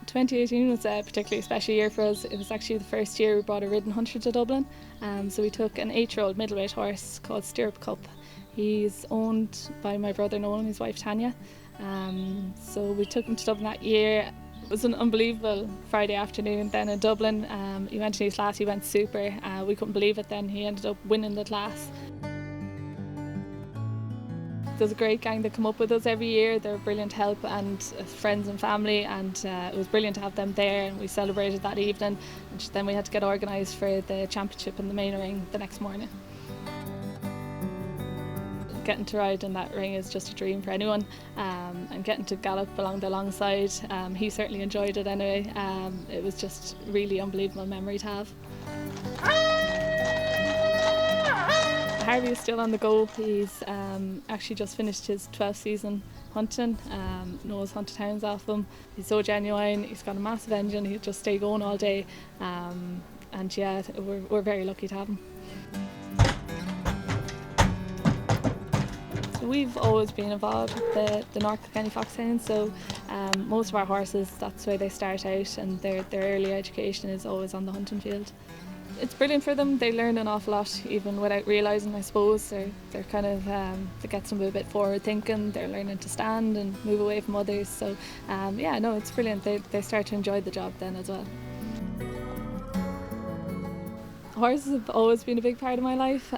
2018 was a particularly special year for us. It was actually the first year we brought a ridden hunter to Dublin. So we took an 8-year-old middleweight horse called Stirrup Cup. He's owned by my brother Noel and his wife Tanya. So we took him to Dublin that year. It was an unbelievable Friday afternoon then in Dublin. He went in his class, he went super. We couldn't believe it then. He ended up winning the class. There's a great gang that come up with us every year. They're brilliant help and friends and family, and it was brilliant to have them there, and we celebrated that evening, and then we had to get organised for the championship in the main ring the next morning. Getting to ride in that ring is just a dream for anyone, and getting to gallop along the alongside, he certainly enjoyed it anyway. It was just really unbelievable memory to have. Harvey is still on the go. He's actually just finished his 12th season hunting. Noah's hunted hounds off him. He's so genuine, he's got a massive engine, he'll just stay going all day. And yeah, we're very lucky to have him. So we've always been involved with the North Kilkenny Foxhounds, so most of our horses, that's where they start out, and their early education is always on the hunting field. It's brilliant for them. They learn an awful lot even without realising, I suppose. They're kind of, it gets them a bit forward thinking. They're learning to stand and move away from others. So yeah, no, it's brilliant. They start to enjoy the job then as well. Horses have always been a big part of my life.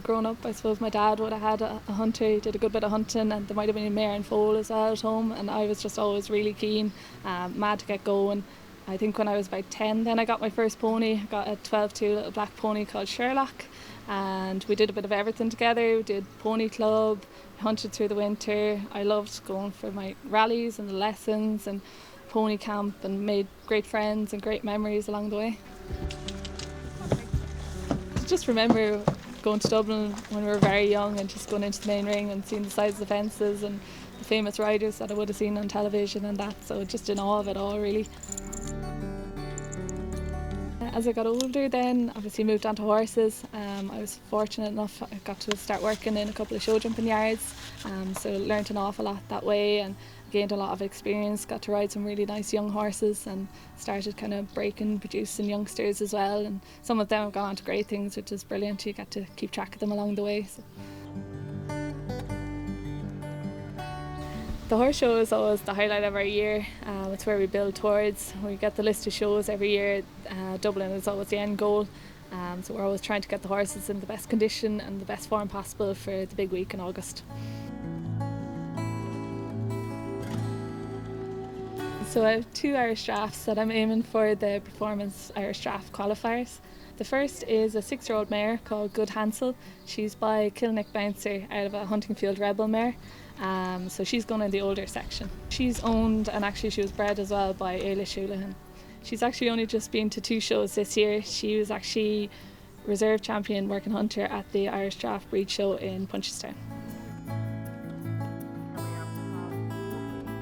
Growing up, I suppose my dad would have had a hunter. He did a good bit of hunting, and there might have been a mare and foal as well at home, and I was just always really keen, mad to get going. I think when I was about 10 then I got my first pony. I got a 12-2 little black pony called Sherlock, and we did a bit of everything together. We did pony club, hunted through the winter. I loved going for my rallies and the lessons and pony camp, and made great friends and great memories along the way. I just remember going to Dublin when we were very young and just going into the main ring and seeing the size of the fences and the famous riders that I would have seen on television and that, so just in awe of it all really. As I got older then, obviously moved on to horses. I was fortunate enough, I got to start working in a couple of show jumping yards, so learnt an awful lot that way and gained a lot of experience, got to ride some really nice young horses and started kind of breaking, producing youngsters as well, and some of them have gone on to great things, which is brilliant. You get to keep track of them along the way. So. The horse show is always the highlight of our year. It's where we build towards. We get the list of shows every year. Dublin is always the end goal. So we're always trying to get the horses in the best condition and the best form possible for the big week in August. So I have 2 Irish drafts that I'm aiming for the Performance Irish Draft qualifiers. The first is a 6-year-old mare called Good Hansel. She's by Kilnick Bouncer out of a Huntingfield Rebel mare. So she's going in the older section. She's owned, and actually she was bred as well, by Ailish Houlihan. She's actually only just been to 2 shows this year. She was actually reserve champion working hunter at the Irish Draft Breed Show in Punchestown.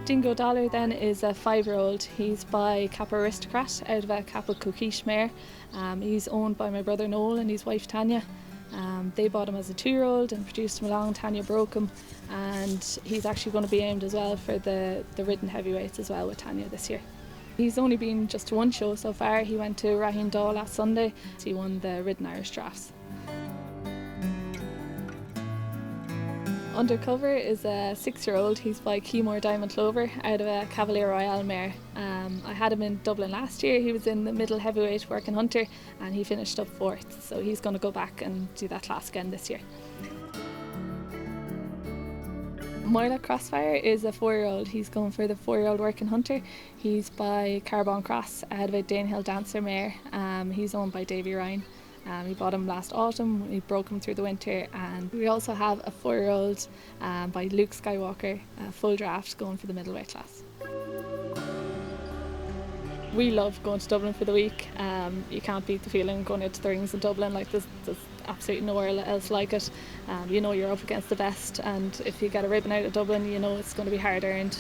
Dingo Dollar then is a 5-year-old. He's by Kappa Aristocrat out of a Kappa Cookish mare. He's owned by my brother Noel and his wife Tanya. They bought him as a 2-year-old and produced him along. Tanya broke him, and he's actually going to be aimed as well for the ridden heavyweights as well with Tanya this year. He's only been just to 1 show so far. He went to Raheen Daw last Sunday. He won the ridden Irish drafts. Undercover is a 6-year-old. He's by Keymore Diamond Clover out of a Cavalier Royale mare. I had him in Dublin last year. He was in the middle heavyweight working hunter and he finished up 4th. So he's going to go back and do that class again this year. Moila Crossfire is a 4-year-old. He's going for the 4-year-old working hunter. He's by Carbon Cross out of a Danehill Dancer mare. He's owned by Davy Ryan. He bought him last autumn, he broke him through the winter, and we also have a 4-year-old by Luke Skywalker, a full draft going for the middleweight class. We love going to Dublin for the week. You can't beat the feeling going out to the rings in Dublin. Like there's absolutely nowhere else like it. You know you're up against the best, and if you get a ribbon out of Dublin, you know it's going to be hard earned.